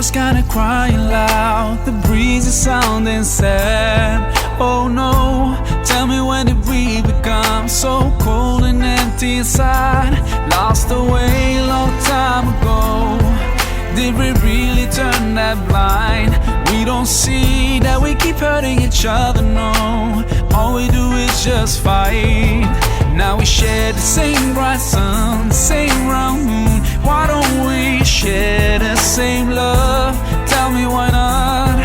was kinda crying loud, the breeze is sounding sad. Oh no, tell me, when did we become so cold and empty inside? Lost the way a long time ago. Did we really turn that blind? We don't see that we keep hurting each other, no. All we do is just fight. Now we share the same bright sun, the same round moon. Why don't we share the same love? Tell me, why not?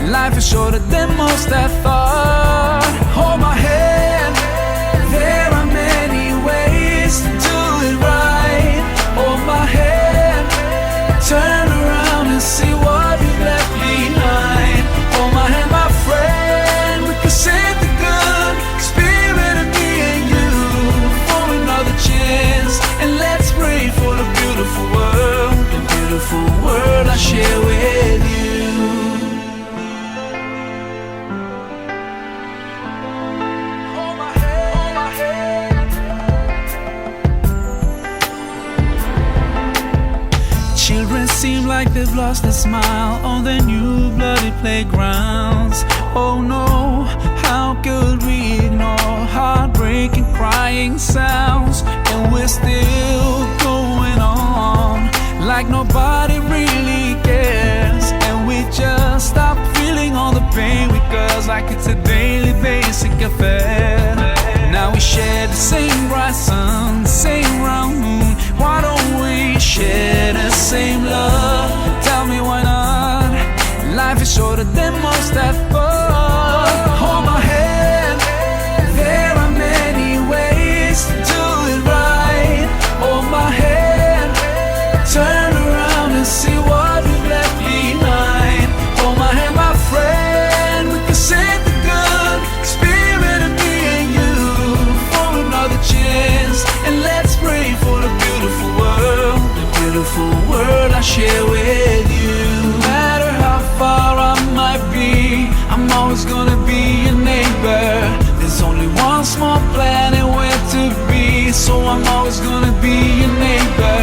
Life is shorter than most have thought. Hold my hand, there are many ways to do it right. Hold my hand, turn around and see what we left behind. Hold my hand, my friend, we can save the good spirit of me and you for another chance. And let's pray for the beautiful world I share with you. Hold my hand, hold my hand. Children seem like they've lost their smile on their new bloody playgrounds. Oh no, how could we ignore heartbreaking crying sounds? And we're still going on like nobody really cares. And we just stop feeling all the pain because like it's a daily basic affair. Now we share the same bright sun, the same round moon. Why don't we share the same love? Tell me, why not? Life is shorter than most have thought. Hold my hand, there are many ways to do it right. Hold my hand, turn around and see what we've left behind. Hold my hand, my friend, we can save the good spirit of me and you for another chance. And let's pray for the beautiful world I share with you. No matter how far I might be, I'm always gonna be your neighbor. There's only one small planet where to be, so I'm always gonna be your neighbor.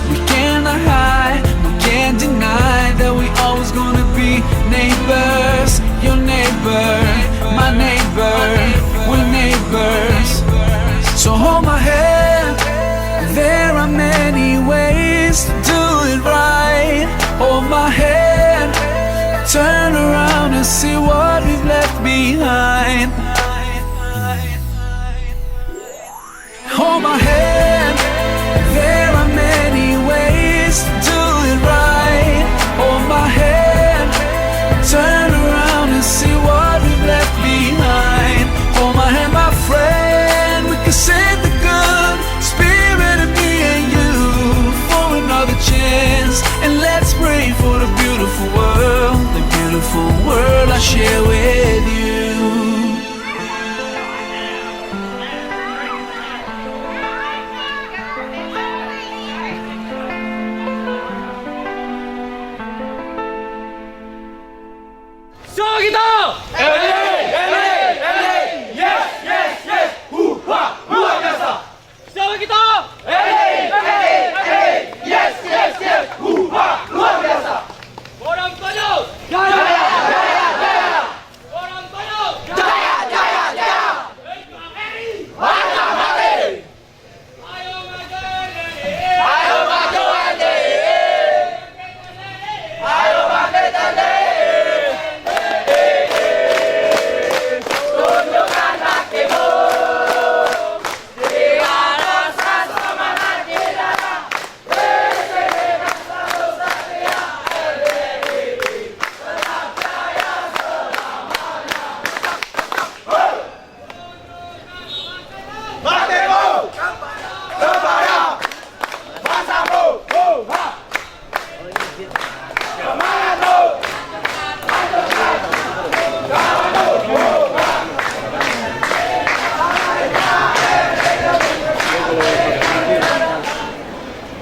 We cannot hide, we can't deny that we always gonna be neighbors. Your neighbor, my neighbor, we're neighbors. So hold my hand, there are many ways to do it right. Hold my hand, turn around and see what we've left behind. Hold my hand, there are many ways to do it right. Hold my hand, turn around and see what we've left behind. Hold my hand, my friend, we can save the good spirit of me and you for another chance. And let's pray for the beautiful world I share with you.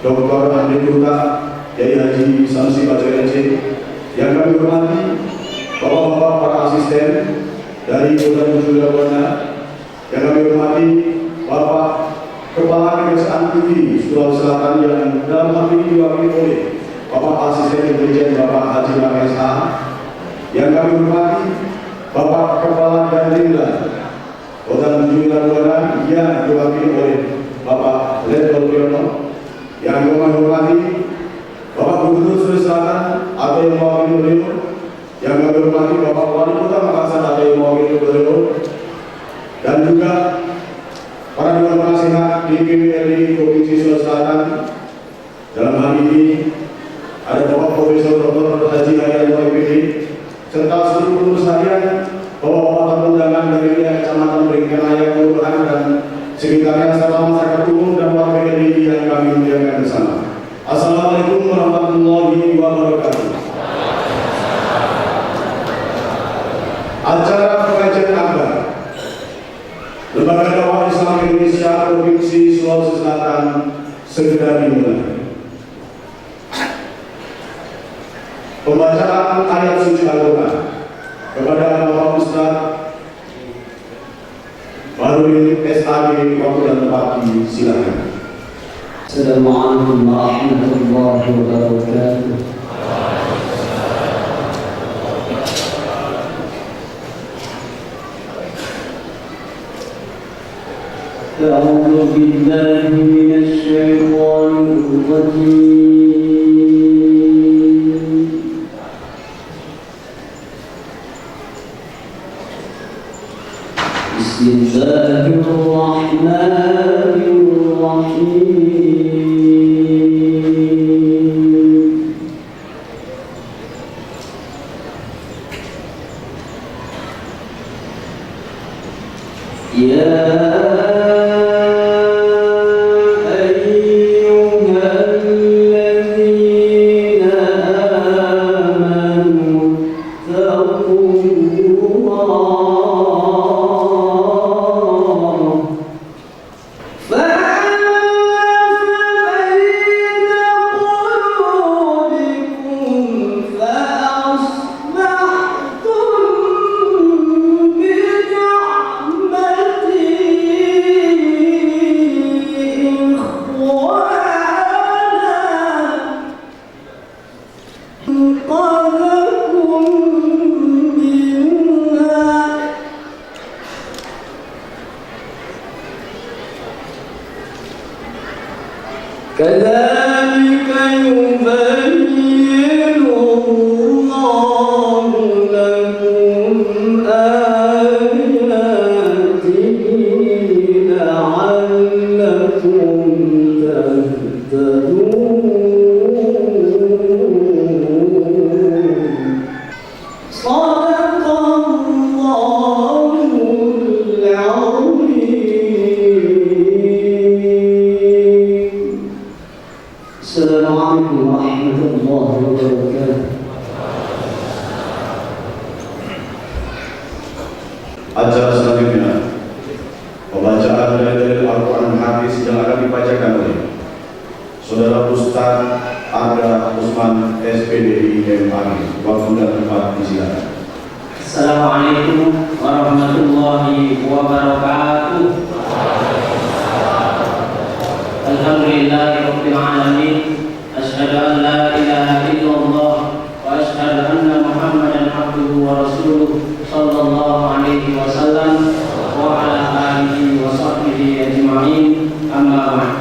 Dr. Andri Duta, Yai Haji Samsi Bajaran C, yang kami hormati Bapak-bapak para asisten dari Polda Metro Jaya, yang kami hormati Bapak Kepala Kejaksaan Tinggi Sulawesi Selatan yang dalam hal ini diwakili oleh Bapak Asisten Intelijen Bapak Haji MSH, yang kami hormati Bapak Kepala Danlinda Kota Menuju Labuan yang diwakili oleh Bapak Letkol Priyono, yang kami hormati Bapak Gubernur Sulawesi Selatan atau yang mewakili beliau, yang kami hormati Bapak Wali Kota Makassar atau yang mewakili beliau, dan juga para dewan penasehat DPRD Provinsi Sulawesi Selatan. Dalam hal ini ada Bapak Profesor Dr. Haji Hayat MPD serta seluruh pengurus harian, Bapak-bapak tamu undangan dari wilayah Kecamatan Beringin Raya, Kelurahan dan sekitarnya, serta masyarakat umum dan warga RRI yang kami muliakan bersama. Assalamualaikum warahmatullahi wabarakatuh. Acara pengajian akbar Lembaga Dakwah Islam Indonesia Provinsi Sulawesi Selatan segera dimulai. Pembacaan ayat suci Al-Quran kepada Bapak Ustaz Bahrudin SAG, waktu dan tempat silakan. Assalamualaikum warahmatullahi wabarakatuh. أعوذ بالله من الشيطان الرجيم. بسم الله الرحمن الرحيم. يا كذلك يبين الله لكم آياته لعلكم تهتدون. صدق الله العظيم. Assalamualaikum warahmatullahi wabarakatuh. Acara selanjutnya pembacaan dari Al-Quran Hadis yang akan dibacakan oleh Saudara Ustaz Arga Usman SPDI MAG. Waktu dan tempat disilakan. Assalamualaikum warahmatullahi wabarakatuh. Alhamdulillahirabbil alamin. Asyhadu an la ilaha illallah wa asyhadu anna Muhammadan abduhu wa rasuluh sallallahu alaihi wasallam wa ala alihi wa sahbihi ajma'in. Amma ba'd.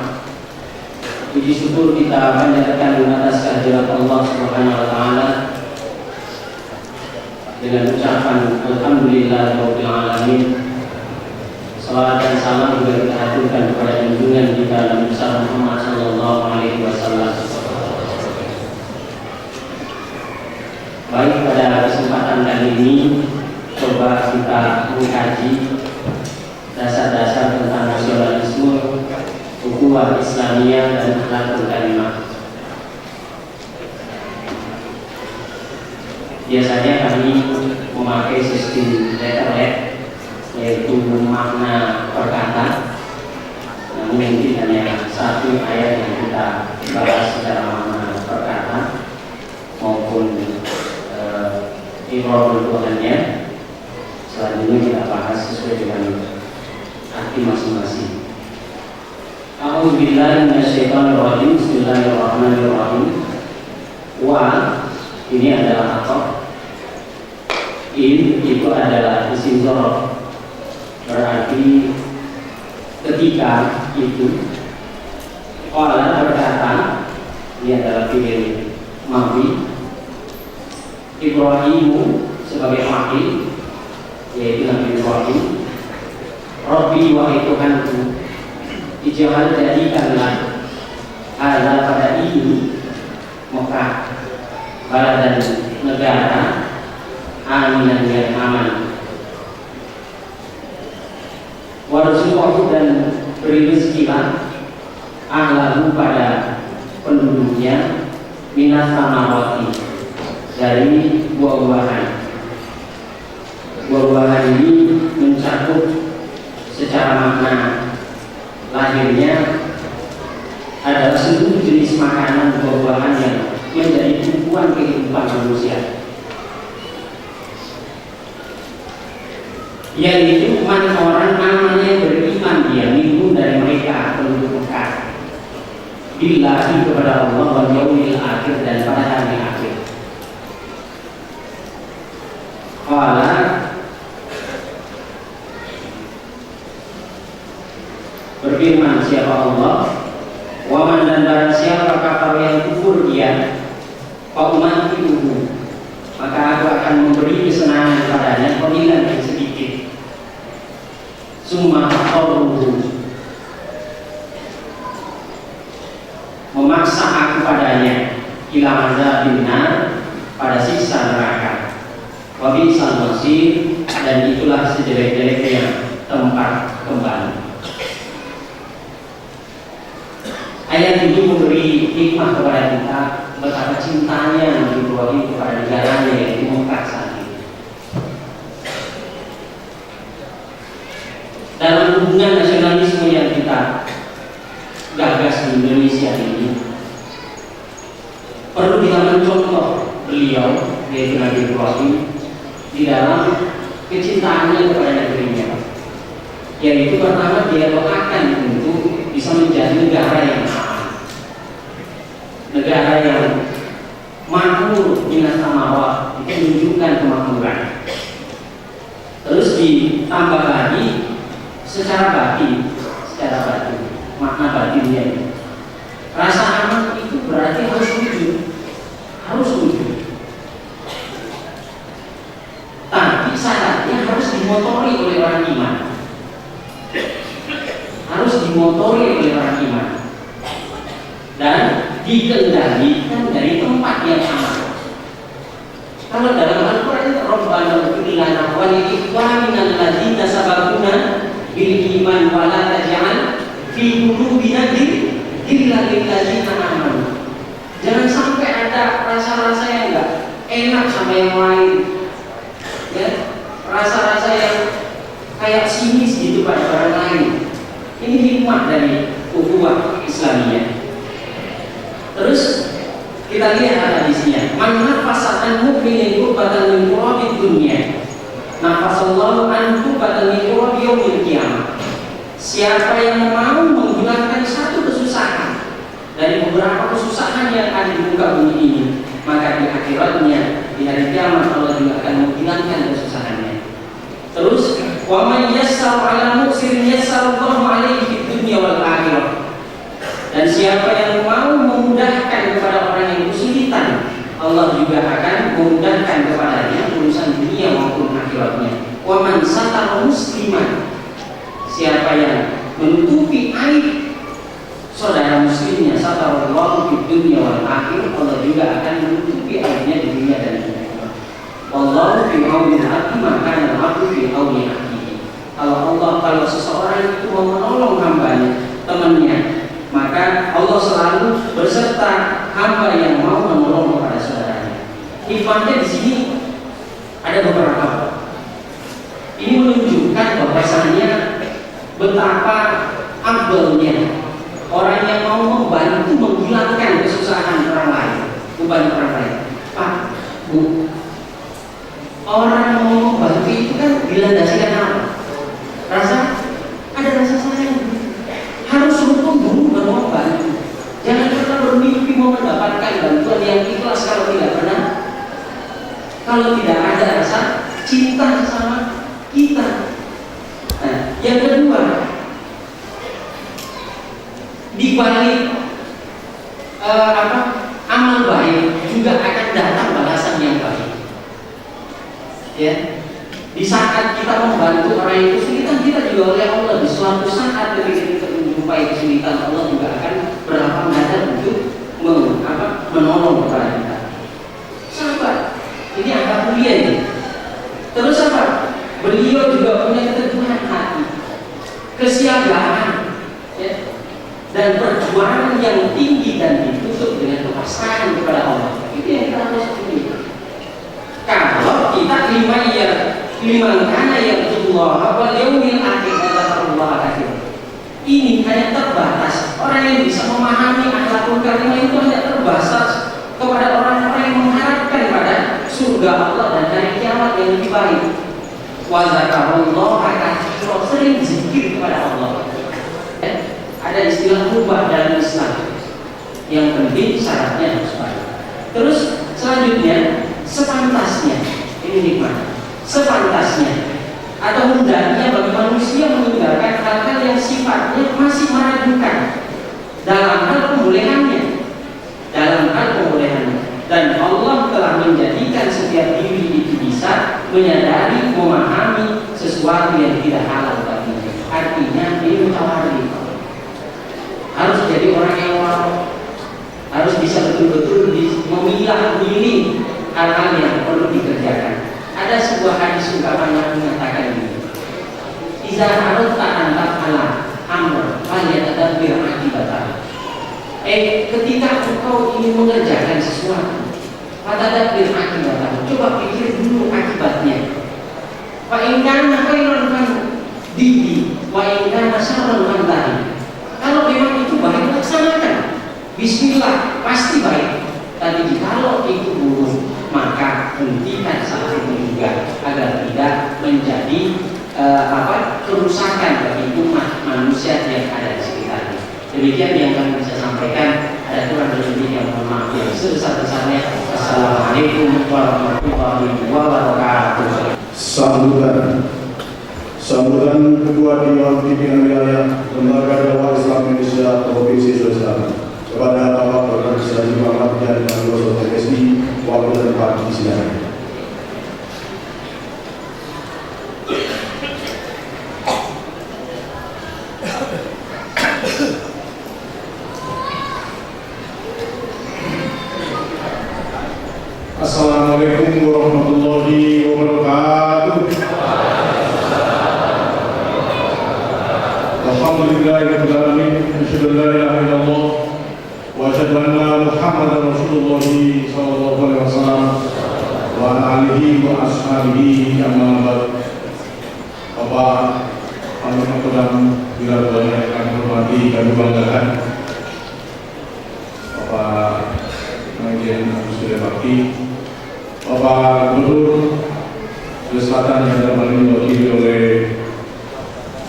Puji syukur kita panjatkan atas kehadirat Allah Subhanahu wa taala dengan ucapan alhamdulillahirabbil alamin. Salawat dan salam juga kita haturkan kepada junjungan kita Nabi besar Muhammad sallallahu alaihi wasallam. Baik, pada kesempatan kali ini coba kita mengkaji dasar-dasar tentang nasionalisme, ukhuwah Islamiyah dan akhlakul karimah. Biasanya kami memakai sistem letterhead, yaitu makna perkata. Namun mungkin hanya satu ayat yang kita bahas secara makna perkata maupun irobul Tuhannya. Selanjutnya kita bahas sesuai dengan arti masing-masing. A'udzubillahi minasyaitonir rajim. Bismillahirrahmanirrahim. Wa ini adalah apa? In itu adalah isim dzaraf. Berarti ketika itu qala berkata, ini adalah fi'il madhi. Ibrahimu sebagai fa'il, yaitu Nabi Ibrahim. Rabbi wahai Tuhanku, ij'al jadikanlah ada pada ini Mekah dan negara aminan yang aman. Warzuqhu dan beri rezekilah ahlahu pada penduduknya minas samawati dari buah-buahan. Buah-buahan ini mencakup secara makna lahirnya adalah seluruh jenis makanan buah-buahan yang menjadi tumpuan kehidupan manusia, yaitu orang namanya beriman dia minum dari mereka penduduk Mekah billahi kepada Allah wal yaumil akhir dan pada hari akhir. Qala berfirman siapa Allah, waman dan barang siapa kafir yang kufur dia, fa'umatihi maka aku akan memberi kesenangan padanya qalilan yang sedikit. Summa qawluhu memaksa aku padanya ila azabin nar pada siksa neraka. Wa bi'sal masir dan itulah sejelek-jeleknya tempat kembali. Ayat ini memberi hikmah kepada kita betapa cintanya Nabi Ibrahim kepada negaranya yaitu Mekah saat ini. Dalam hubungan nasionalisme yang kita gagas di Indonesia ini, perlu kita mencontoh beliau yaitu Nabi Ibrahim di dalam kecintaannya kepada negerinya, yaitu pertama dia doakan untuk bisa menjadi negara yang aman, negara yang makmur minas samawat, itu menunjukkan kemakmuran. Terus ditambah lagi secara batin, makna batinnya rasa aman itu berarti harus wujud, tapi syaratnya harus dimotori oleh orang iman, dan dikendalikan dari tempat yang aman. Kalau dalam Al-Quran itu Rabbana ighfir lana wa li ikhwanina alladzina sabaquna bil iman wa la taj'al fi qulubina ghillan lil ladzina amanu. Jangan sampai ada rasa-rasa yang enggak enak sama yang lain, ya, rasa-rasa yang kayak sinis gitu pada orang lain. Ini hikmah dari ukhuwah Islamiyah. Terus kita lihat hadisnya, man nafasa an mu'minin qurbatan min qurabid dunya nafasallahu an qurbatan min qurabi yaumil qiyamah. Siapa yang mau menghilangkan satu kesusahan dari beberapa kesusahan yang ada di muka bumi ini, maka di akhiratnya di hari kiamat Allah juga akan menghilangkan kesusahannya. Terus wa man yassara 'ala mu'sirin yassarallahu 'alaihi fid dunya wal akhirah. Dan siapa yang mau memudahkan kepada orang yang kesulitan, Allah juga akan memudahkan kepadanya urusan dunia maupun akhiratnya. Wa man satara musliman, siapa yang menutupi aib saudara muslimnya, satarallahu fid dunya wal akhirah, Allah juga akan menutupi aibnya di dunia dan di akhirat. Wallahu fi auni al-'abdi ma kana al-'abdu fi auni akhihi. Kalau seseorang itu mau menolong hambanya, temannya, maka Allah selalu berserta hamba yang mau menolong kepada saudaranya. Hikmahnya di sini ada beberapa. Ini menunjukkan bahwasanya betapa afdalnya orang yang mau membantu menghilangkan kesusahan orang lain, beban orang lain. Pak, Bu, orang mau membantu itu kan dilandasi dengan apa? Ada rasa sayang. Harus rukun dulu baru membantu. Jangan kita bermimpi mau mendapatkan bantuan yang ikhlas sama kita. Nah, yang kedua, di balik amal baik juga akan datang balasan yang baik. Ya, di saat kita membantu orang yang kesulitan, kita juga oleh Allah di suatu saat ketika kita menjumpai kesulitan, Allah juga akan berlapang dada untuk menolong kepada kita. Sahabat, ini angka mulia ini. Terus apa? Beliau juga punya keteguhan hati, kesiagaan, ya, dan perjuangan yang tinggi dan ditutup dengan kepasrahan kepada Allah. Itu yang kita harus pilih. Kalau kita liman kana yarjullaha wal yaumil akhir Allah akhir. Ini hanya terbatas. Orang yang bisa memahami akhlakul karimah itu hanya terbatas kepada orang-orang yang mengharapkan pada surga Allah dan hari kiamat yang lebih baik. Wa zakarullaha katsiran, sering zikir kepada Allah. Ada istilah rubah dalam Islam. Yang penting syaratnya harus baik. Terus selanjutnya, sepantasnya, ini nikmat, sepantasnya atau hendaknya bagi manusia meninggalkan hal-hal yang sifatnya masih meragukan dalam hal pembolehannya, dan Allah telah menjadikan setiap diri itu bisa menyadari, memahami sesuatu yang tidak halal baginya. Artinya ini mutawarif, harus jadi orang yang harus bisa betul-betul memilah-milih hal-hal yang perlu dikerjakan. Ada sebuah hadis ungkapan yang mengatakan ini: "Iza aradta an taf'ala amran falyatadabbir akibatah." Ketika engkau ingin mengerjakan sesuatu, fatadabbir akibatah, coba pikir dulu akibatnya. Fa in kana khairan fadhi wa in kana syarran fadhi. Kalau memang itu baik, laksanakan. Bismillah, pasti baik. Tapi jikalau itu buruk, maka hentikan saat itu juga agar tidak menjadi kerusakan bagi umat manusia yang ada di sekitarnya. Demikian yang kami bisa sampaikan. Ada kurang lebih yang mohon maaf yang sebesar-besarnya. Assalamualaikum warahmatullahi wabarakatuh. Sambutan kedua Dewan Pimpinan Wilayah Lembaga Dakwah Islam Indonesia Provinsi Sulawesi Selatan kepada Bapak Dr. Syahril Muhammad dan Anggota PSI waktu dan tempat di sini. Assalamualaikum warahmatullahi wabarakatuh. Alhamdulillahirabbil alamin, asyhadu an la ilaha illallah wa asyhadu anna Muhammadar Rasulullah sallallahu alaihi wasallam wa ala alihi wa ashabihi amma ba'd. Bapak Panglima Kodam Wilayah yang kami hormati, kami banggakan, Bapak Majen Surya Bakti, Bapak Gubernur Sulawesi Selatan yang dalam hal ini diwakili oleh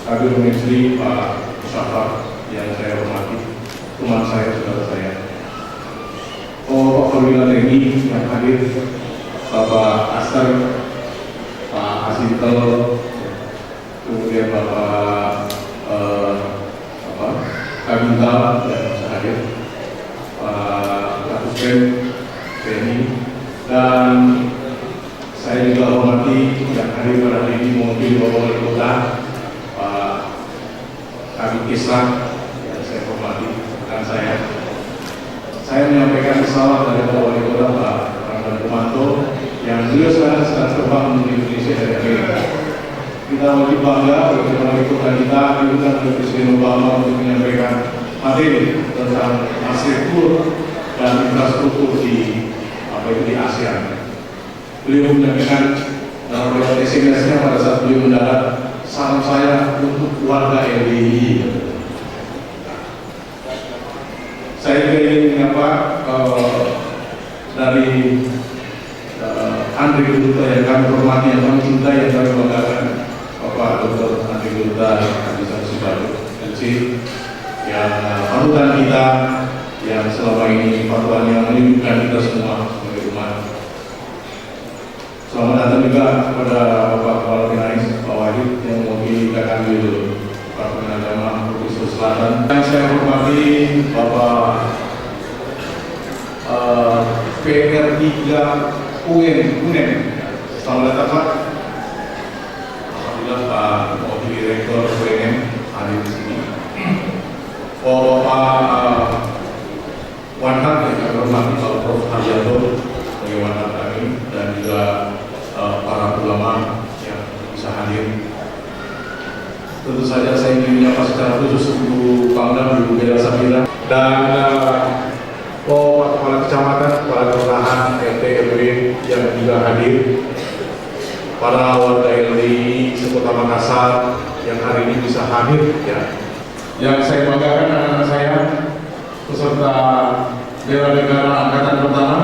Kabir Menteri Pak Musyafar yang saya hormati, teman saya, saudara saya, Pak Perwira TNI yang hadir, Bapak Aster, Pak Asintel, kemudian Bapak Kabintal yang bisa hadir, Pak Kapuspen TNI, dan saya juga hormati yang hadir pada hari ini mewakili Bapak Wali Kota, Pak Kabit Kisah yang saya hormati, dan saya menyampaikan salam dari Bapak Wali Kota Pak Rangga Kumanto yang beliau sekarang sedang terbang menuju Indonesia dari Amerika. Kita wajib bangga untuk Wali Kota kita diundang oleh Presiden Obama untuk menyampaikan materi tentang arsitektur dan infrastruktur di ASEAN. Beliau menyampaikan dalam presentasinya pada saat beliau mendarat, salam saya untuk warga LDI. Saya ingin dari Andri Guluta yang kami hormati, yang kami cintai, yang kami banggakan, Bapak Dr. Andri Guluta Abdisar Sibaru LC, yang panutan kita, yang selama ini panutan yang melindungi kita semua sebagai umat. Selamat datang juga kepada Bapak Kepala Binais, Pak Wahid yang mewakili KKB Departemen Agama Provinsi Selatan. Yang saya hormati Bapak PR3 UNEM. Selamat datang Pak. Alhamdulillah Pak Wakil Direktur UNEM hadir di sini. Bapak Wanhat yang kami hormati Pak Prof. Haryanto sebagai Wanhat kami, dan juga para ulama yang bisa hadir. Tentu saja saya ingin menyapa secara khusus Ibu Pangdam, Ibu Bella Safira, dan Pak Kepala Kecamatan, Kepala Kelurahan, RT, RW yang juga hadir, para warga LDI Sekota Makassar yang hari ini bisa hadir, ya. Yang saya banggakan anak-anak saya peserta bela negara angkatan pertama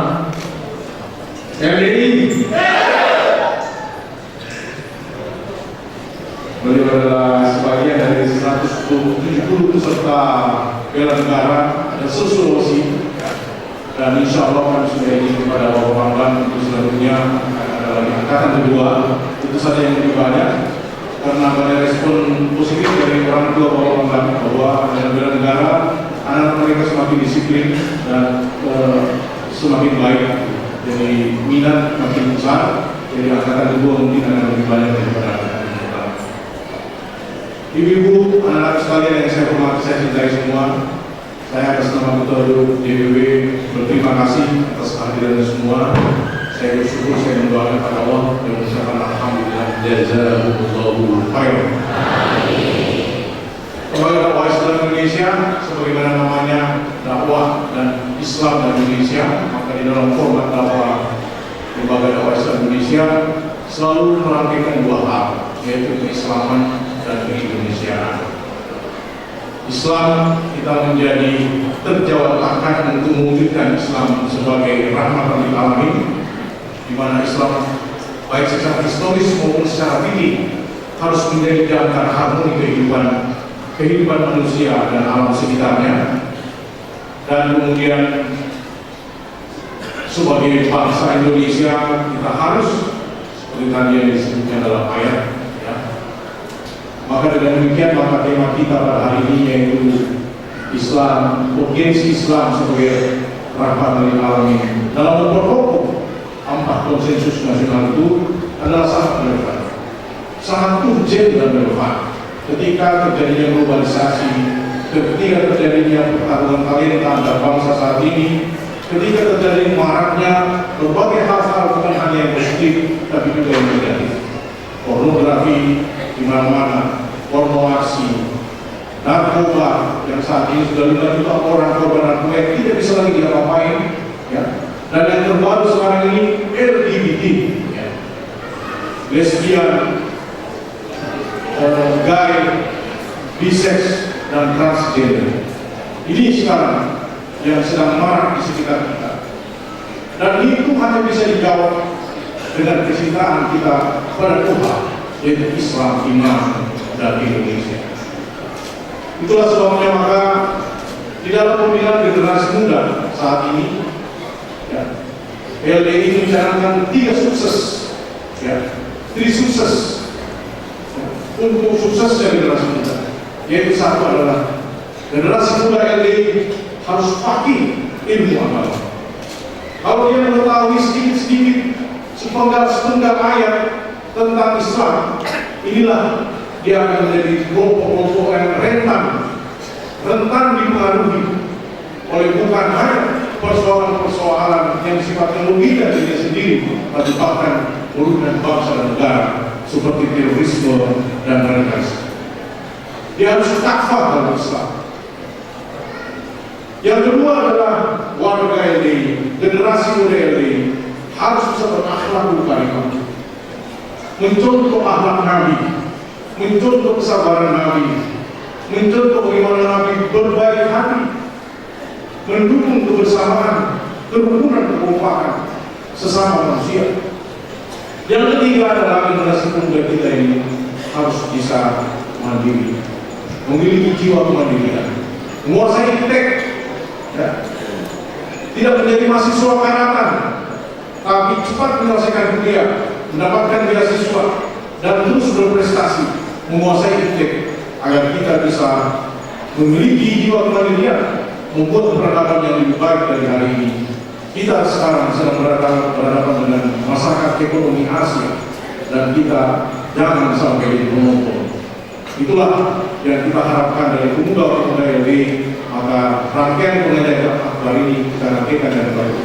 LDI. Beliau adalah sebagian dari 170 peserta bela negara dan Sulawesi, dan insya Allah kami sudah ingin kepada Bapak Pangdam untuk selanjutnya adalah di angkatan kedua. Itu saja yang lebih banyak, karena banyak respon positif dari orang tua Bapak Pangdam bahwa dalam bela negara anak mereka semakin disiplin dan semakin baik. Jadi minat makin besar. Jadi angkatan kedua mungkin akan lebih banyak daripada angkatan pertama. Ibu-ibu, anak-anak sekalian yang saya hormati, saya cintai semua, saya atas nama Ketua DPW berterima kasih atas kehadiran semua. Saya bersyukur, saya mendoakan kepada Allah dan mengucapkan alhamdulillah jazakumullahu khairan. Lembaga dakwah Islam Indonesia, sebagaimana namanya dakwah dan Islam dan Indonesia, maka di dalam format dakwah Lembaga Dakwah Islam Indonesia selalu merangkaikan dua hal, yaitu keislaman dan keindonesiaan. Islam kita menjadi terjawabkan untuk mewujudkan Islam sebagai rahmatan lil alamin, di mana Islam baik secara historis maupun secara fikih harus menjadi jangkar harmoni kehidupan manusia dan alam sekitarnya. Dan kemudian sebagai bangsa Indonesia kita harus, seperti tadi yang disebutkan dalam ayat, ya. Maka dengan demikian maka tema kita pada hari ini yaitu Islam, urgensi Islam sebagai rahmatan lil alamin. Dalam memperkokoh 4 konsensus nasional itu adalah sangat relevan, sangat urgent dan relevan. Ketika terjadinya globalisasi, ketika terjadinya pertarungan talenta antar bangsa saat ini, ketika terjadi maraknya berbagai hal-hal bukan hanya yang positif tapi juga yang negatif, pornografi di mana-mana, pornografi, narkoba yang saat ini sudah 5 juta orang korban narkoba yang tidak bisa lagi diapa-apain, ya. Dan yang terbaru sekarang ini LGBT, ya. Lesbian, gay, bisex, dan transgender. Ini sekarang yang sedang marak di sekitar kita. Dan itu hanya bisa dijawab dengan kecintaan kita pada Tuhan, yaitu Islam, iman, dan Indonesia. Itulah sebabnya maka di dalam pemilihan generasi muda saat ini, ya, LDI mencanangkan 3 sukses, ya, 3 sukses untuk suksesnya generasi muda, yaitu satu adalah generasi muda LDI harus paham ilmu agama. Kalau dia mengetahui sedikit-sedikit sepenggal ayat tentang Islam, inilah dia akan menjadi kelompok-kelompok yang rentan dipengaruhi oleh bukan hanya persoalan-persoalan yang sifatnya logika dirinya sendiri, tapi bahkan merugikan bangsa dan negara seperti terorisme dan radikalisme. Dia harus takfah dalam Islam. Yang kedua adalah warga LDI, generasi muda LDI harus bisa berakhlakul karimah, mencontoh akhlak Nabi, mencontoh kesabaran Nabi, mencontoh bagaimana Nabi berbaik hati, mendukung kebersamaan, kerukunan, kekompakan sesama manusia. Yang ketiga adalah generasi muda kita ini harus bisa mandiri, memiliki jiwa kemandirian, menguasai teks, ya. Tidak menjadi mahasiswa karatan, tapi cepat menyelesaikan kuliah, mendapatkan beasiswa, dan terus berprestasi, menguasai iptek, agar kita bisa memiliki jiwa kemandirian, membuat peradaban yang lebih baik dari hari ini. Kita sekarang sedang berhadapan dengan masyarakat ekonomi Asia, dan kita jangan sampai menonton. Itulah yang kita harapkan dari pemuda-pemuda LD. Maka rangkaian pengajian akbar ini kita rangkaikan dengan baik.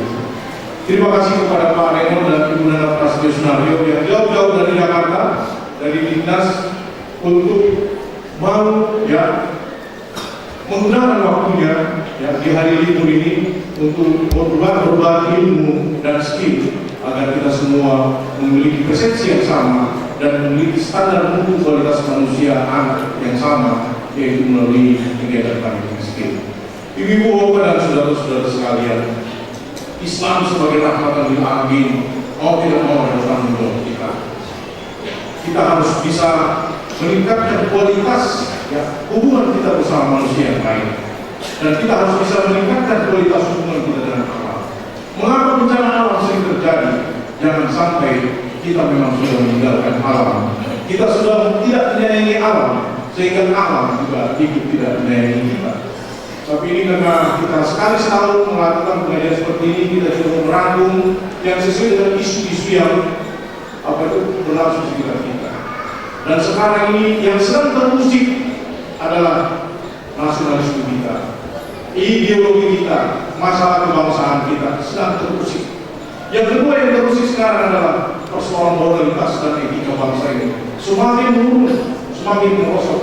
Terima kasih kepada Pak Raymond dan Ibu Nana Prasetyo Sunario yang jauh-jauh dari Jakarta, dari Dinas, untuk mau menggunakan waktunya di hari libur ini untuk berbagi ilmu dan skill agar kita semua memiliki persepsi yang sama dan memiliki standar mutu kualitas manusia anak yang sama, yaitu melalui kegiatan parenting skill. Ibu-ibu, bapak dan saudara-saudara sekalian, Islam sebagai rahmatan lil alamin mau tidak mau adalah tanggung jawab kita. Kita harus bisa meningkatkan kualitas hubungan kita bersama manusia yang baik, dan kita harus bisa meningkatkan kualitas hubungan kita dengan alam. Mengapa bencana alam sering terjadi? Jangan sampai kita memang sudah meninggalkan alam. Kita sudah tidak menyayangi alam, sehingga alam juga ikut tidak menyayangi kita. Tapi ini karena kita sekali selalu melakukan pengajian seperti ini, kita juga merangkum yang sesuai dengan isu-isu yang berlangsung di sekitar kita. Dan sekarang ini yang sedang terusik adalah nasionalisme kita, ideologi kita, masalah kebangsaan kita sedang terusik. Yang kedua yang terusik sekarang adalah persoalan moralitas dan etika bangsa ini. Semakin menurun, semakin merosot.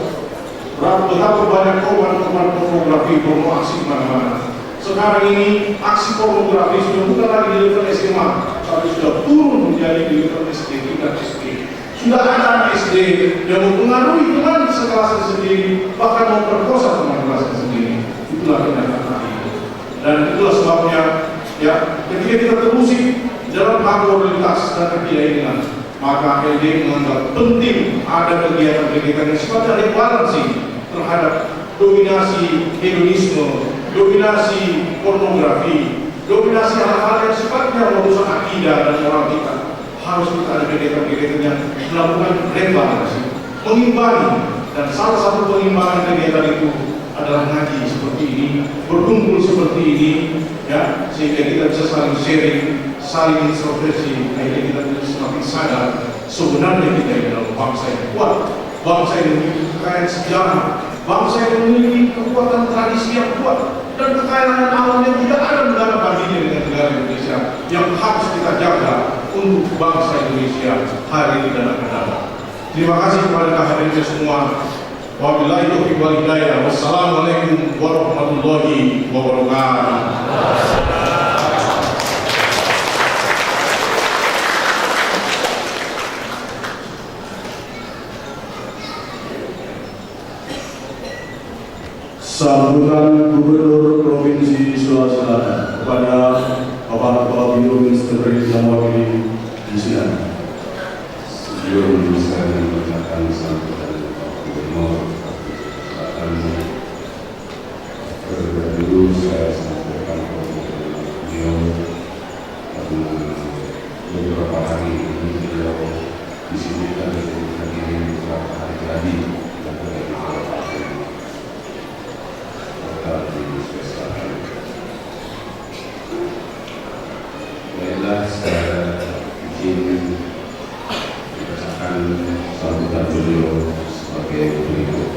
Betapa banyak korban-korban pornografi, porno aksi mana-mana. Sekarang ini aksi pornografi sudah bukan lagi di level SMA, tapi sudah turun menjadi di level SD, tingkat SD. Sudah ada anak SD yang mempengaruhi teman sekelasnya sendiri, bahkan memperkosa teman kelasnya sendiri. Itulah kenyataan ini. Dan itulah sebabnya ketika kita terusik dalam hak moralitas dan kebiayaan, maka LD menganggap penting ada kegiatan-kegiatan yang sifatnya rekuaransi terhadap dominasi hedonisme, dominasi pornografi, dominasi hal-hal yang sifatnya merusak akidah dan moral kita. Harus kita ada kegiatan-kegiatan yang melakukan reparasi, mengimbangi, dan salah satu pengimbangan kegiatan itu adalah ngaji seperti ini, berkumpul seperti ini, sehingga kita bisa saling sharing, saling introspeksi, akhirnya kita bisa semakin sadar sebenarnya kita adalah bangsa yang kuat, bangsa yang memiliki kekayaan sejarah, bangsa yang memiliki kekuatan tradisi yang kuat, dan kekayaan alam yang tidak ada negara bandingnya dengan negara Indonesia yang harus kita jaga untuk bangsa Indonesia hari ini dan akan datang. Terima kasih kepada hadirin semua. Wabillahi taufiq wal hidayah. Wassalamualaikum warahmatullahi wabarakatuh. Sambutan Gubernur Provinsi Sulawesi Selatan kepada Bapak Kepala Biro Ministeri yang mewakili di sini. Sebelum saya mengucapkan sambutan Bapak Gubernur Provinsi Selatan, dulu saya sampaikan kepada beliau karena beberapa hari ini beliau di sini dan hadiri beberapa hari tadi dan dari beberapa hari baiklah, saya izin membacakan sambutan beliau sebagai berikut.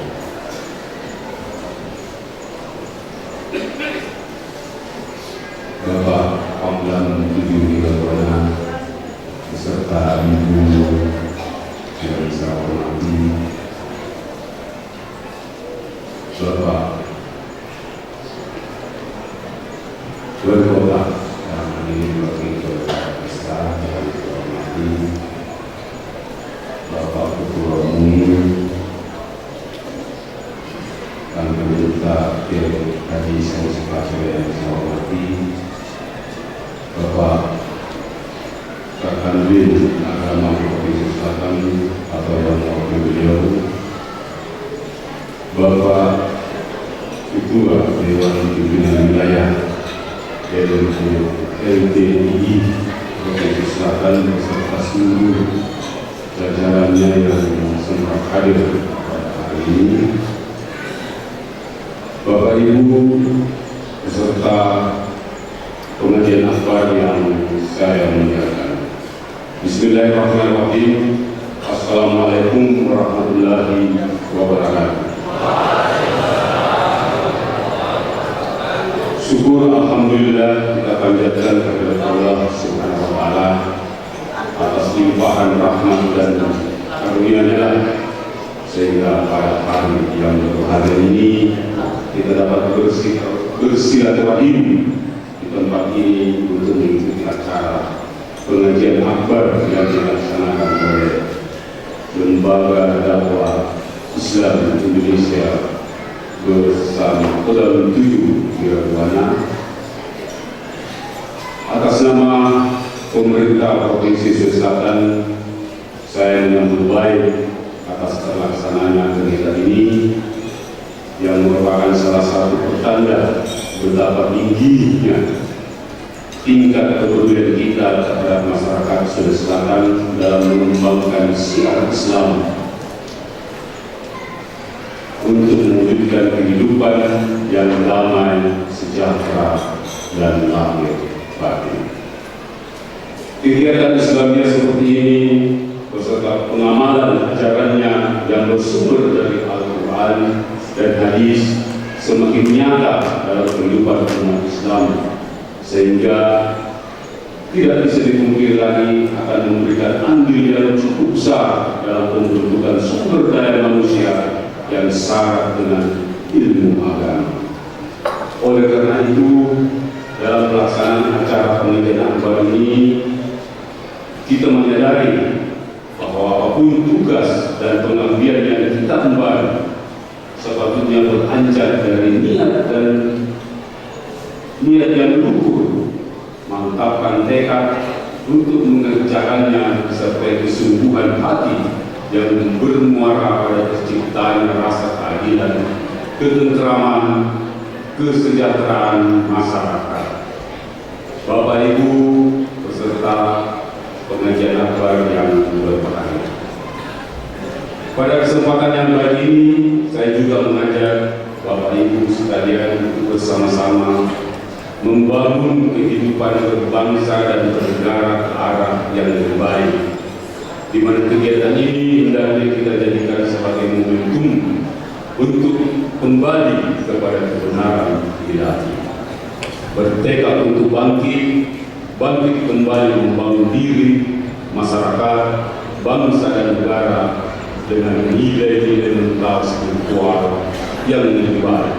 Bapak Pangdam 7 Hingga beserta Ibu yang saya hormati, Bapak Wali Kota yang ini bagi Kota Pesta yang dihormati, Bapak Ketua Umum dan Ketua Haji Sanusi yang saya hormati, Bapak Kakanwil Agama Provinsi Selatan atau yang mewakili beliau, Bapak Ketua Dewan Pimpinan Wilayah LDII Provinsi Selatan Selatan beserta seluruh jajarannya yang sempat hadir pada hari ini, Bapak Ibu beserta pengajian akbar yang saya muliakan. Bismillahirrahmanirrahim. Assalamualaikum warahmatullahi wabarakatuh. Syukur alhamdulillah kita panjatkan kepada Allah Subhanahu wa taala atas limpahan rahmat dan karunia-Nya, sehingga pada hari yang berbahagia ini kita dapat bersilaturahim di tempat ini untuk mengikuti acara pengajian akbar yang dilaksanakan oleh Lembaga Dakwah Islam Indonesia bersama Kodam 7 Wirabwana. Atas nama pemerintah Provinsi Sulawesi Selatan, saya menyambut baik atas terlaksananya kegiatan ini yang merupakan salah satu pertanda betapa tingginya tingkat kepedulian kita terhadap masyarakat Sulawesi Selatan dalam mengembangkan syiar Islam untuk mewujudkan kehidupan yang damai, sejahtera, dan lahir batin. Kegiatan Islamnya seperti ini beserta pengamalan ajarannya yang bersumber dari Al-Quran dan hadis semakin nyata dalam kehidupan umat Islam, sehingga tidak bisa dipungkiri lagi akan memberikan andil yang cukup besar dalam pembentukan sumber daya manusia yang syarat dengan ilmu agama. Oleh karena itu, dalam pelaksanaan acara pengajian akbar ini, kita menyadari bahwa apapun tugas dan pengabdian yang kita emban sepatutnya beranjak dari niat yang luhur, mantapkan tekad untuk mengerjakannya disertai kesungguhan hati yang bermuara pada terciptanya rasa keadilan, ketentraman, kesejahteraan masyarakat. Bapak Ibu beserta pengajian akbar yang berbahagia, pada kesempatan yang baik ini saya juga mengajak Bapak Ibu sekalian untuk bersama-sama membangun kehidupan berbangsa dan bernegara ke arah yang lebih baik, di mana kegiatan ini hendaknya kita jadikan sebagai momentum untuk kembali kepada kebenaran ilahi, bertekad untuk bangkit kembali membangun diri, masyarakat, bangsa dan negara dengan nilai-nilai mental spiritual yang lebih baik,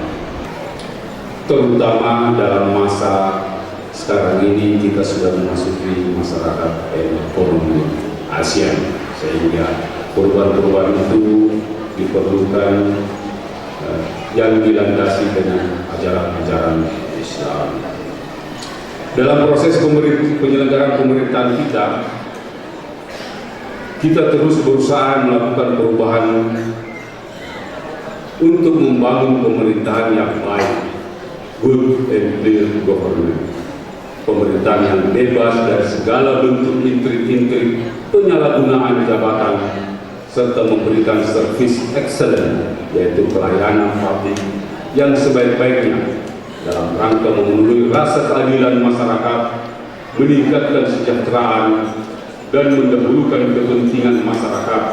terutama dalam masa sekarang ini kita sudah memasuki masyarakat ekonomi ASEAN, sehingga perubahan-perubahan itu diperlukan yang dilandasi dengan ajaran-ajaran Islam. Dalam proses penyelenggaraan pemerintahan kita terus berusaha melakukan perubahan untuk membangun pemerintahan yang baik, good and clear government, pemerintahan yang bebas dari segala bentuk intrik-intrik penyalahgunaan jabatan, serta memberikan servis excellent, yaitu pelayanan publik yang sebaik-baiknya dalam rangka memenuhi rasa keadilan masyarakat, meningkatkan kesejahteraan, dan mendahulukan kepentingan masyarakat,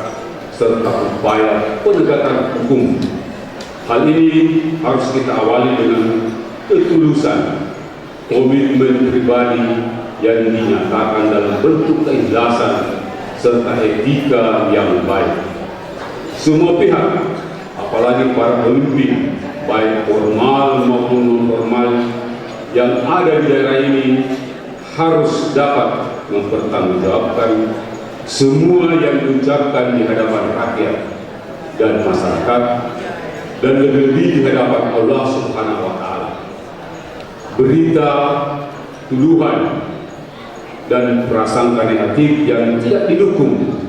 serta upaya penegakan hukum. Hal ini harus kita awali dengan ketulusan, komitmen pribadi yang dinyatakan dalam bentuk keikhlasan serta etika yang baik. Semua pihak, apalagi para pemimpin, baik formal maupun non-formal yang ada di daerah ini, harus dapat mempertanggungjawabkan semua yang diucapkan di hadapan rakyat dan masyarakat, dan lebih-lebih di hadapan Allah Subhanahu wa taala. Berita, tuduhan, dan prasangka negatif yang tidak didukung